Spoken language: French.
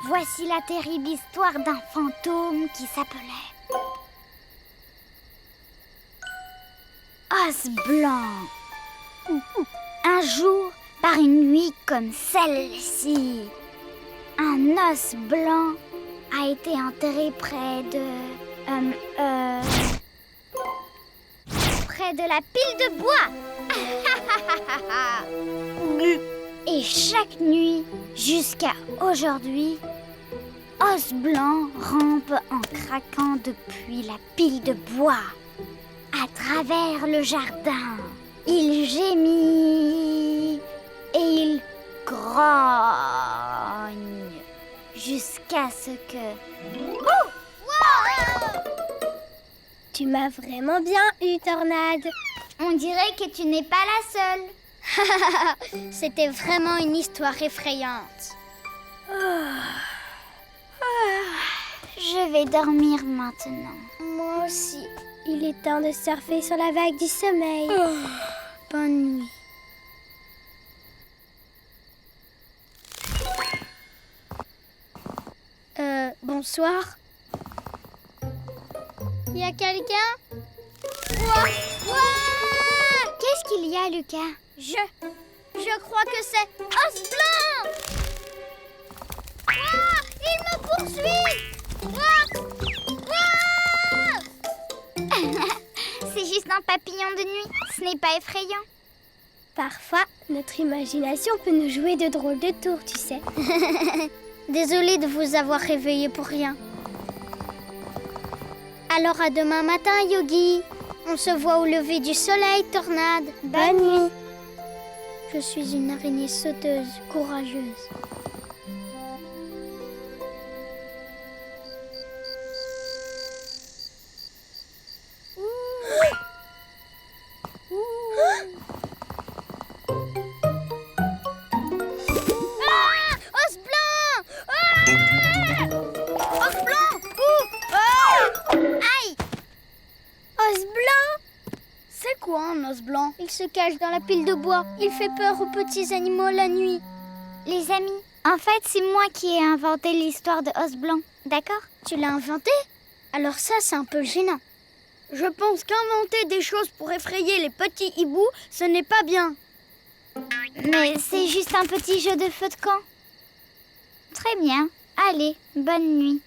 Voici la terrible histoire d'un fantôme qui s'appelait Os Blanc. Un jour, par une nuit comme celle-ci, un os blanc a été enterré près de la pile de bois. Et chaque nuit, jusqu'à aujourd'hui, Os Blanc rampe en craquant depuis la pile de bois. À travers le jardin, il gémit et il grogne jusqu'à ce que... Oh! Wow! Tu m'as vraiment bien eu, Tornade. On dirait que tu n'es pas la seule. C'était vraiment une histoire effrayante. Je vais dormir maintenant. Moi aussi. Il est temps de surfer sur la vague du sommeil. Bonne nuit. Bonsoir. Y a quelqu'un? Qu'est-ce qu'il y a, Lucas? Je crois que c'est Os Blanc. Il me poursuit. C'est juste un papillon de nuit, ce n'est pas effrayant. Parfois, notre imagination peut nous jouer de drôles de tours, tu sais. Désolée de vous avoir réveillé pour rien. Alors à demain matin, Yogi. On se voit au lever du soleil, Tornade. Bonne nuit. Je suis une araignée sauteuse, courageuse. Os Blanc. Il se cache dans la pile de bois. Il fait peur aux petits animaux la nuit. Les amis, en fait, c'est moi qui ai inventé l'histoire de Os Blanc, d'accord? Tu l'as inventé? Alors ça, c'est un peu gênant. Je pense qu'inventer des choses pour effrayer les petits hiboux, ce n'est pas bien. Mais c'est juste un petit jeu de feu de camp. Très bien. Allez, bonne nuit.